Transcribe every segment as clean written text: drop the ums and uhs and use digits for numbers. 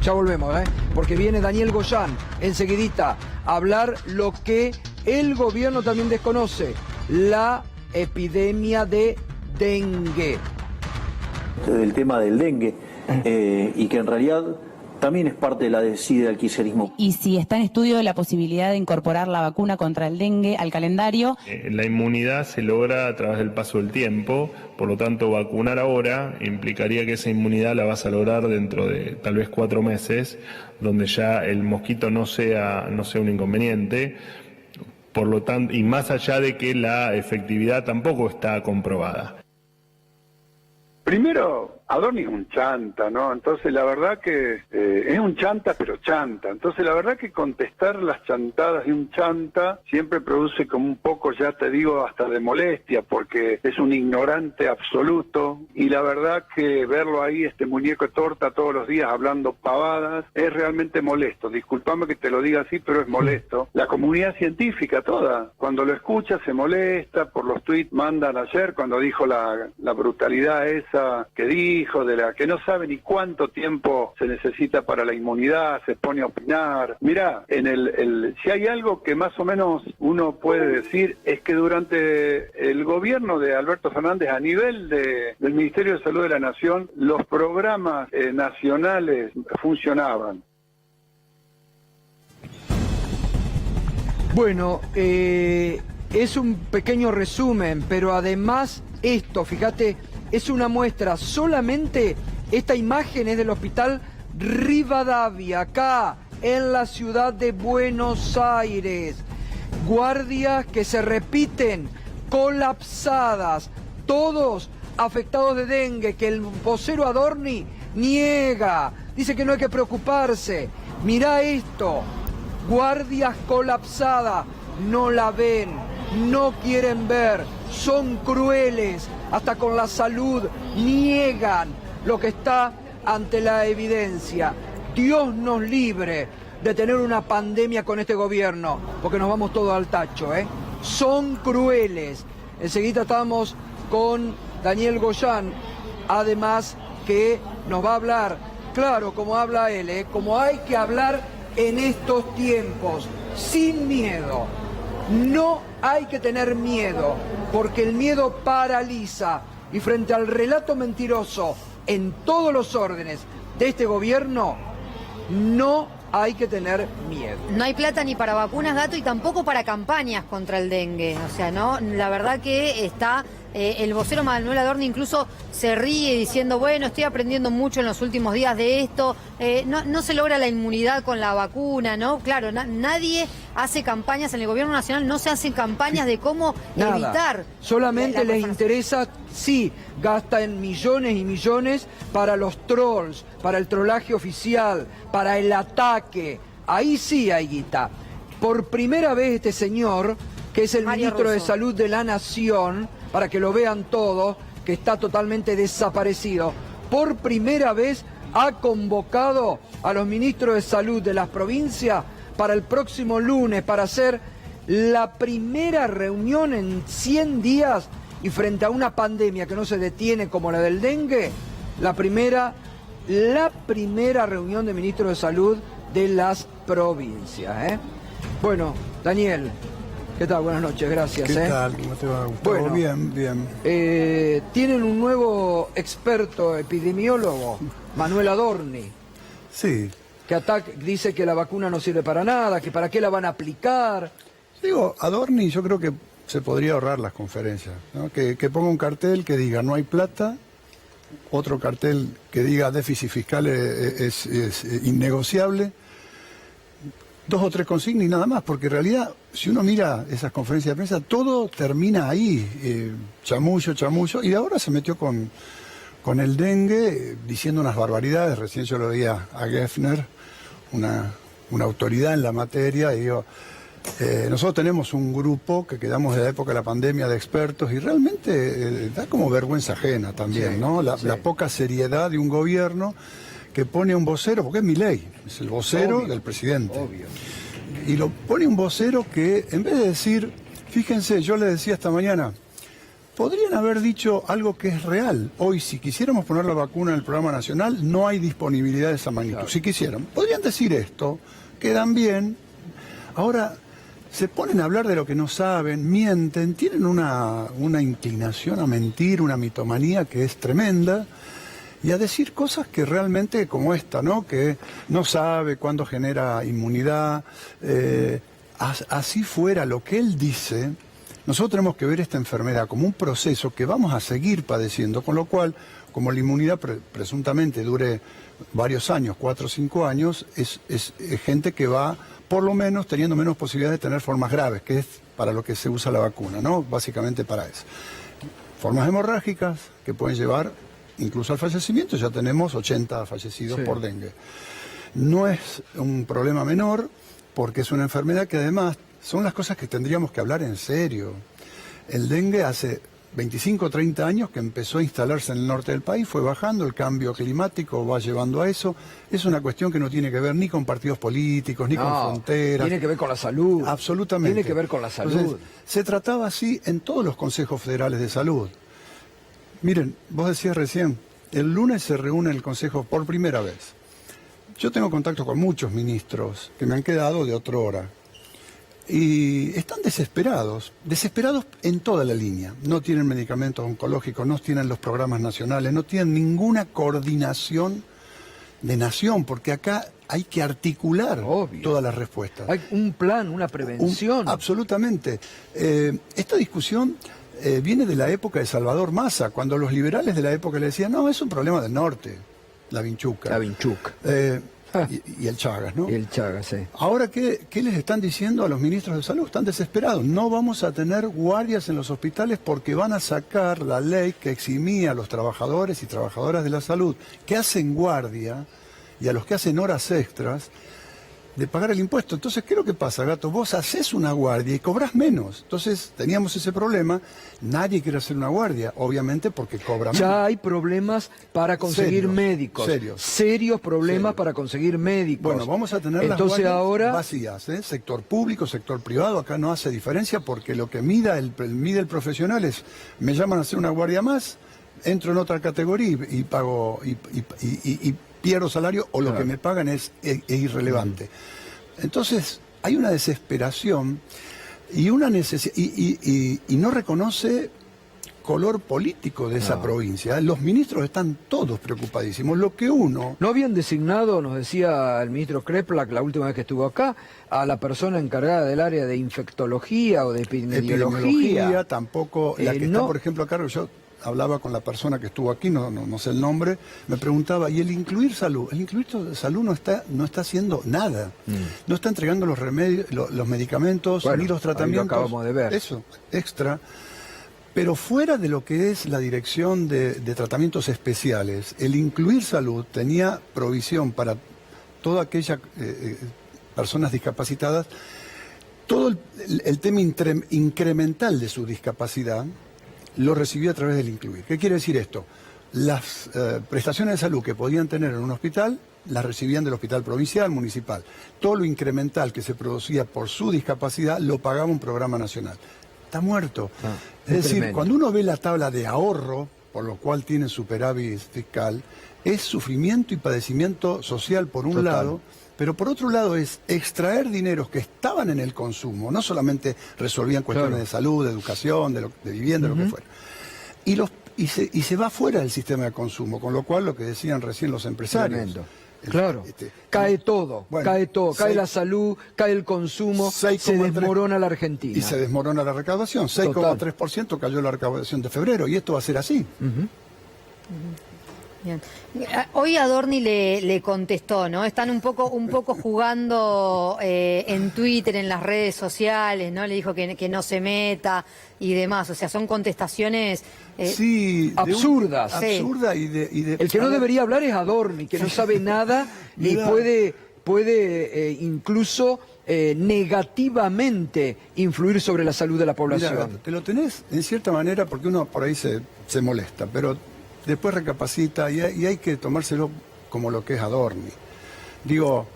Ya volvemos, porque viene Daniel Goyan enseguidita a hablar lo que el gobierno también desconoce, la epidemia de dengue. El tema del dengue, y que en realidad también es parte de la desidia del kirchnerismo. Y si está en estudio la posibilidad de incorporar la vacuna contra el dengue al calendario. La inmunidad se logra a través del paso del tiempo, por lo tanto vacunar ahora implicaría que esa inmunidad la vas a lograr dentro de tal vez 4 meses, donde ya el mosquito no sea un inconveniente. Por lo tanto, y más allá de que la efectividad tampoco está comprobada. Primero, Adorni es un chanta, ¿no? Entonces la verdad que es un chanta, pero chanta. Entonces la verdad que contestar las chantadas de un chanta siempre produce como un poco, ya te digo, hasta de molestia, porque es un ignorante absoluto. Y la verdad que verlo ahí, este muñeco de torta todos los días hablando pavadas, es realmente molesto. Disculpame que te lo diga así, pero es molesto. La comunidad científica toda, cuando lo escucha se molesta, por los tuits mandan ayer, cuando dijo la brutalidad esa que dijo, de la que no sabe ni cuánto tiempo se necesita para la inmunidad, se pone a opinar. Mirá, si hay algo que más o menos uno puede decir es que durante el gobierno de Alberto Fernández, a nivel del Ministerio de Salud de la Nación, los programas nacionales funcionaban. Bueno, es un pequeño resumen, pero además esto, fíjate, es una muestra. Solamente esta imagen es del hospital Rivadavia, acá en la ciudad de Buenos Aires. Guardias que se repiten, colapsadas, todos afectados de dengue, que el vocero Adorni niega, dice que no hay que preocuparse. Mirá esto, guardias colapsadas, no la ven, no quieren ver, son crueles, hasta con la salud, niegan lo que está ante la evidencia. Dios nos libre de tener una pandemia con este gobierno, porque nos vamos todos al tacho, Son crueles. Enseguida estamos con Daniel Goyan, además que nos va a hablar, claro, como habla él, como hay que hablar en estos tiempos, sin miedo. No hay que tener miedo, porque el miedo paraliza, y frente al relato mentiroso en todos los órdenes de este gobierno, no hay que tener miedo. No hay plata ni para vacunas, Gato, y tampoco para campañas contra el dengue. O sea, no, la verdad que está... el vocero Manuel Adorni incluso se ríe diciendo, bueno, estoy aprendiendo mucho en los últimos días de esto, no se logra la inmunidad con la vacuna, ¿no? Claro, nadie hace campañas en el gobierno nacional, no se hacen campañas de cómo evitar. Solamente les interesa, sí, gastan millones y millones para los trolls, para el trolaje oficial, para el ataque, ahí sí hay guita. Por primera vez este señor, que es el ministro de Salud de la Nación, para que lo vean todos, que está totalmente desaparecido, por primera vez ha convocado a los ministros de salud de las provincias para el próximo lunes, para hacer la primera reunión en 100 días, y frente a una pandemia que no se detiene como la del dengue, la primera reunión de ministros de salud de las provincias. Bueno, Daniel, ¿qué tal? Buenas noches, gracias. ¿Qué tal? ¿Cómo te va, Gustavo? Bueno, bien. Tienen un nuevo experto epidemiólogo, Manuel Adorni. Sí. Que dice que la vacuna no sirve para nada, que para qué la van a aplicar. Digo, Adorni yo creo que se podría ahorrar las conferencias, ¿no? Que ponga un cartel que diga no hay plata, otro cartel que diga déficit fiscal es innegociable, 2 o 3 consignas y nada más, porque en realidad, si uno mira esas conferencias de prensa, todo termina ahí, chamullo, y ahora se metió con el dengue, diciendo unas barbaridades. Recién yo lo veía a Geffner, una autoridad en la materia, y digo, nosotros tenemos un grupo que quedamos de la época de la pandemia de expertos, y realmente da como vergüenza ajena también, sí, ¿no? La poca seriedad de un gobierno que pone un vocero, porque es Milei, es el vocero del presidente. Obvio. Y lo pone un vocero que, en vez de decir, fíjense, yo le decía esta mañana, podrían haber dicho algo que es real. Hoy, si quisiéramos poner la vacuna en el programa nacional, no hay disponibilidad de esa magnitud. Claro. Si quisieran, podrían decir esto, quedan bien. Ahora, se ponen a hablar de lo que no saben, mienten, tienen una inclinación a mentir, una mitomanía que es tremenda, y a decir cosas que realmente, como esta, ¿no? Que no sabe cuándo genera inmunidad. Así fuera lo que él dice, nosotros tenemos que ver esta enfermedad como un proceso que vamos a seguir padeciendo, con lo cual, como la inmunidad presuntamente dure varios años, 4 o 5 años, es gente que va, por lo menos, teniendo menos posibilidades de tener formas graves, que es para lo que se usa la vacuna, ¿no? Básicamente para eso. Formas hemorrágicas que pueden llevar incluso al fallecimiento, ya tenemos 80 fallecidos por dengue. No es un problema menor, porque es una enfermedad que además son las cosas que tendríamos que hablar en serio. El dengue hace 25 o 30 años que empezó a instalarse en el norte del país, fue bajando, el cambio climático va llevando a eso. Es una cuestión que no tiene que ver ni con partidos políticos, ni con fronteras. Tiene que ver con la salud. Absolutamente. Tiene que ver con la salud. Entonces, se trataba así en todos los consejos federales de salud. Miren, vos decías recién, el lunes se reúne el consejo por primera vez. Yo tengo contacto con muchos ministros que me han quedado de otrora. Y están desesperados en toda la línea. No tienen medicamentos oncológicos, no tienen los programas nacionales, no tienen ninguna coordinación de nación, porque acá hay que articular todas las respuestas. Hay un plan, una prevención. Absolutamente. Esta discusión viene de la época de Salvador Massa, cuando los liberales de la época le decían, no, es un problema del norte, la vinchuca. La vinchuca. Y el Chagas, ¿no? Y el Chagas, sí. Ahora, ¿qué les están diciendo a los ministros de salud? Están desesperados. No vamos a tener guardias en los hospitales porque van a sacar la ley que eximía a los trabajadores y trabajadoras de la salud que hacen guardia y a los que hacen horas extras de pagar el impuesto. Entonces, ¿qué es lo que pasa, Gato? Vos haces una guardia y cobras menos. Entonces, teníamos ese problema. Nadie quiere hacer una guardia, obviamente, porque cobra menos. Ya hay problemas para conseguir médicos. Serios problemas para conseguir médicos. Bueno, vamos a tener las entonces guardias ahora vacías, ¿eh? Sector público, sector privado, acá no hace diferencia porque lo que mide el profesional es, me llaman a hacer una guardia más, entro en otra categoría y pago y pierdo salario o lo que me pagan es irrelevante. Entonces, hay una desesperación y una necesidad, y no reconoce color político de esa provincia. Los ministros están todos preocupadísimos. Lo que uno... ¿No habían designado, nos decía el ministro Kreplak la última vez que estuvo acá, a la persona encargada del área de infectología o de epidemiología? Tampoco. La que está, por ejemplo, a cargo, yo hablaba con la persona que estuvo aquí, no sé el nombre, me preguntaba, ¿y el incluir salud? El incluir salud no está haciendo nada. No está entregando los remedios, los medicamentos, ni los tratamientos. Ahí lo acabamos de ver. Eso, extra. Pero fuera de lo que es la dirección de tratamientos especiales, el incluir salud tenía provisión para toda aquella personas discapacitadas, todo el tema incremental de su discapacidad lo recibió a través del incluir. ¿Qué quiere decir esto? Las prestaciones de salud que podían tener en un hospital las recibían del hospital provincial, municipal. Todo lo incremental que se producía por su discapacidad lo pagaba un programa nacional. Está muerto. Es decir, tremendo. Cuando uno ve la tabla de ahorro, por lo cual tiene superávit fiscal, es sufrimiento y padecimiento social por un lado, pero por otro lado es extraer dineros que estaban en el consumo, no solamente resolvían cuestiones de salud, de educación, de vivienda, lo que fuera. Y se va fuera del sistema de consumo, con lo cual lo que decían recién los empresarios. Tremendo. Claro, cae todo, cae la salud, cae el consumo, se desmorona la Argentina. Y se desmorona la recaudación, 6,3% cayó la recaudación de febrero, y esto va a ser así. Bien. Hoy Adorni le contestó, ¿no? Están un poco jugando en Twitter, en las redes sociales, ¿no? Le dijo que no se meta y demás. O sea, son contestaciones absurdas. Absurda y de el que no debería hablar es Adorni, que no sabe nada y puede incluso negativamente influir sobre la salud de la población. Mira, te lo tenés en cierta manera porque uno por ahí se molesta, pero después recapacita y hay que tomárselo como lo que es Adorni. Digo,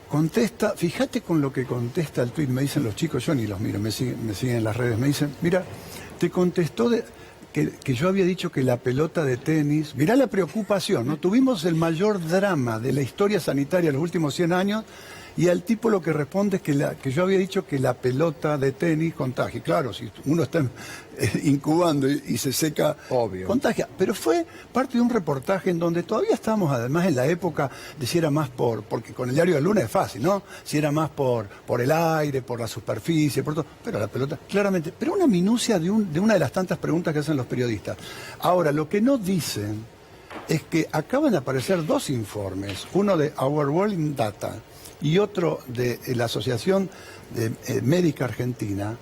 contesta, fíjate con lo que contesta el tuit, me dicen los chicos, yo ni los miro, me siguen en las redes, me dicen, mira, te contestó que yo había dicho que la pelota de tenis... Mirá la preocupación, ¿no? Tuvimos el mayor drama de la historia sanitaria en los últimos 100 años y al tipo lo que responde es que yo había dicho que la pelota de tenis contagia. Claro, si uno está incubando y se seca, obvio, contagia. Pero fue parte de un reportaje en donde todavía estábamos además en la época de si era más porque con el diario de Luna es fácil, ¿no? Si era más por el aire, por la superficie, por todo. Pero la pelota, claramente. Pero una minucia de una de las tantas preguntas que hacen los periodistas. Ahora, lo que no dicen es que acaban de aparecer 2 informes, uno de Our World in Data y otro de la Asociación Médica Argentina,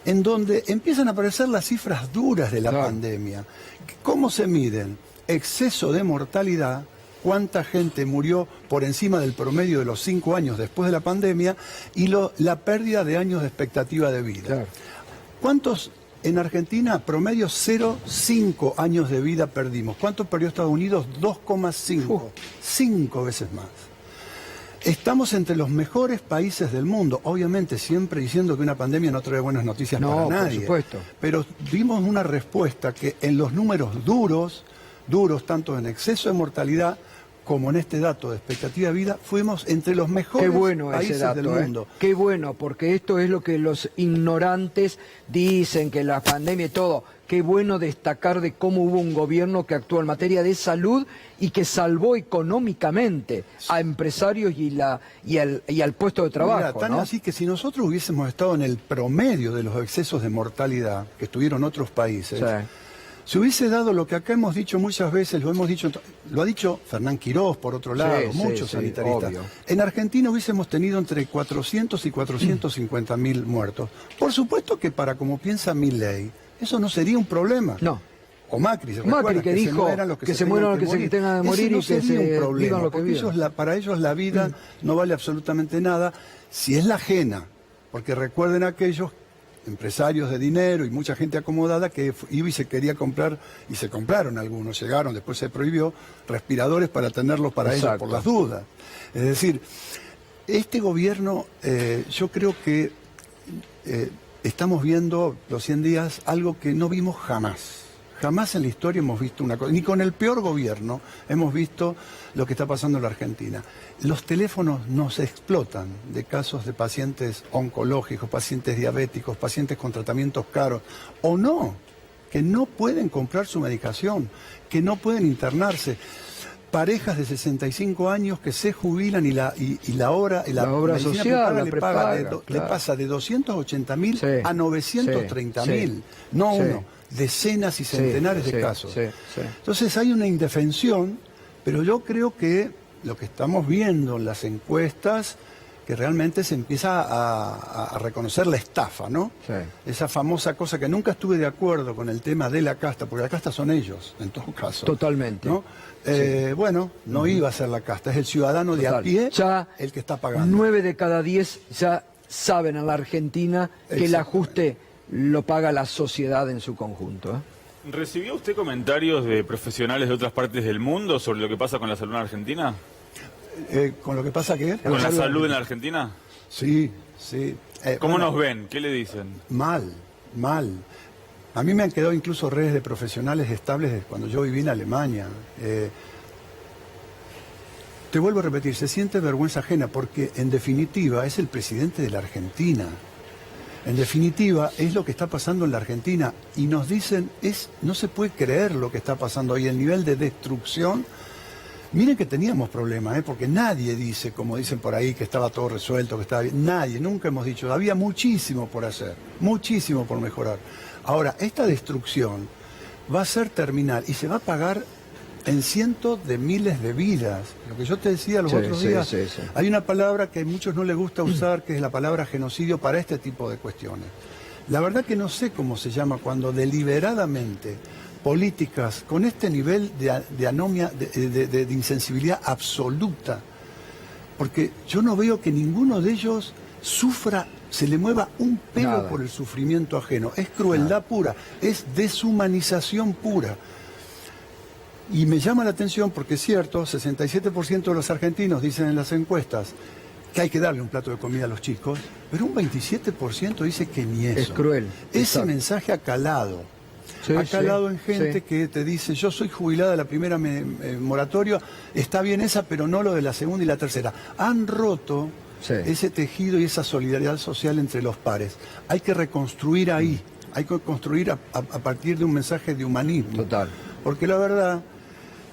en donde empiezan a aparecer las cifras duras de la pandemia. ¿Cómo se miden? Exceso de mortalidad, cuánta gente murió por encima del promedio de los 5 años después de la pandemia, y la pérdida de años de expectativa de vida. Claro. ¿Cuántos en Argentina, promedio 0,5 años de vida perdimos? ¿Cuánto perdió Estados Unidos? 2,5. 5 veces más. Estamos entre los mejores países del mundo, obviamente siempre diciendo que una pandemia no trae buenas noticias para nadie. Por supuesto. Pero dimos una respuesta que en los números duros, tanto en exceso de mortalidad como en este dato de expectativa de vida, fuimos entre los mejores países del mundo. Qué bueno, porque esto es lo que los ignorantes dicen, que la pandemia y todo. Qué bueno destacar de cómo hubo un gobierno que actuó en materia de salud y que salvó económicamente a empresarios y al puesto de trabajo. Mira, tan ¿no? así que si nosotros hubiésemos estado en el promedio de los excesos de mortalidad que tuvieron otros países, Sí. se hubiese dado lo que acá hemos dicho muchas veces, lo ha dicho Fernán Quirós, por otro lado, muchos sanitaristas. Obvio. En Argentina hubiésemos tenido entre 400 y 450.000 muertos. Por supuesto que para como piensa Milei, eso no sería un problema. No. O Macri, Que dijo que se mueran los que se tengan de morir no y que sería un se problema, digan lo que porque vivan. para ellos la vida no vale absolutamente nada si es la ajena, porque recuerden aquellos empresarios de dinero y mucha gente acomodada que iba y se quería comprar, y se compraron algunos, llegaron, después se prohibió, respiradores para tenerlos para ellos por las dudas. Es decir, este gobierno, yo creo que estamos viendo los 100 días algo que no vimos jamás. Jamás en la historia hemos visto una cosa, ni con el peor gobierno hemos visto lo que está pasando en la Argentina. Los teléfonos nos explotan de casos de pacientes oncológicos, pacientes diabéticos, pacientes con tratamientos caros, o no, que no pueden comprar su medicación, que no pueden internarse. Parejas de 65 años que se jubilan y la obra social le pasa de 280.000 a 930.000, no uno, decenas y centenares de casos. Entonces hay una indefensión, pero yo creo que lo que estamos viendo en las encuestas, que realmente se empieza a reconocer la estafa, ¿no? Sí. Esa famosa cosa que nunca estuve de acuerdo con el tema de la casta, porque la casta son ellos, en todo caso. Totalmente. ¿No? Bueno, no iba a ser la casta, es el ciudadano de a pie ya el que está pagando. 9 de cada 10 ya saben en la Argentina que el ajuste lo paga la sociedad en su conjunto. ¿Recibió usted comentarios de profesionales de otras partes del mundo sobre lo que pasa con la salud en Argentina? ¿Con lo que pasa qué? ¿Con la salud en la Argentina? Sí, sí. ¿Cómo nos ven? ¿Qué le dicen? Mal. A mí me han quedado incluso redes de profesionales estables de cuando yo viví en Alemania. Te vuelvo a repetir, se siente vergüenza ajena porque en definitiva es el presidente de la Argentina. En definitiva es lo que está pasando en la Argentina y nos dicen, no se puede creer lo que está pasando ahí, el nivel de destrucción. Miren que teníamos problemas, porque nadie dice, como dicen por ahí, que estaba todo resuelto, que estaba bien. Nadie, nunca hemos dicho. Había muchísimo por hacer, muchísimo por mejorar. Ahora, esta destrucción va a ser terminal y se va a pagar en cientos de miles de vidas. Lo que yo te decía los otros días, hay una palabra que a muchos no les gusta usar, que es la palabra genocidio para este tipo de cuestiones. La verdad que no sé cómo se llama cuando deliberadamente políticas con este nivel de anomia, de insensibilidad absoluta, porque yo no veo que ninguno de ellos sufra, se le mueva un pelo por el sufrimiento ajeno. Es crueldad pura, es deshumanización pura. Y me llama la atención porque es cierto, 67% de los argentinos dicen en las encuestas que hay que darle un plato de comida a los chicos, pero un 27% dice que ni eso. Es cruel. Ese Exacto. mensaje ha calado. Sí, Ha calado sí, en gente sí. que te dice, yo soy jubilada de la primera moratoria, está bien esa, pero no lo de la segunda y la tercera. Han roto Sí. ese tejido y esa solidaridad social entre los pares. Hay que reconstruir ahí, hay que construir a partir de un mensaje de humanismo. Total. Porque la verdad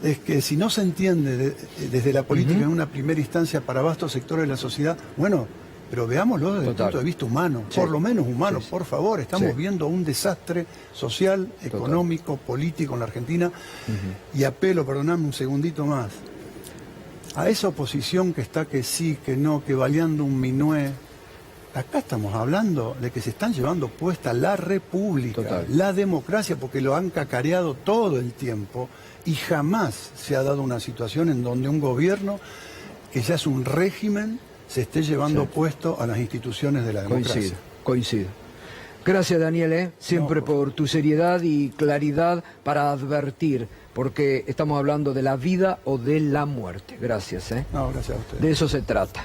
es que si no se entiende desde la política en una primera instancia para vastos sectores de la sociedad, bueno, pero veámoslo desde Total. el punto de vista humano, Sí. por lo menos humano, Sí, sí. por favor. Estamos Sí. viendo un desastre social, económico, político en la Argentina. Y apelo, perdonadme un segundito más, a esa oposición que está que sí, que no, que baleando un minué. Acá estamos hablando de que se están llevando puesta la república, Total. la democracia, porque lo han cacareado todo el tiempo y jamás se ha dado una situación en donde un gobierno, que ya es un régimen, se esté llevando puesto a las instituciones de la democracia. Coincido. Gracias, Daniel, siempre por tu seriedad y claridad para advertir, porque estamos hablando de la vida o de la muerte. Gracias. No, gracias a ustedes. De eso se trata.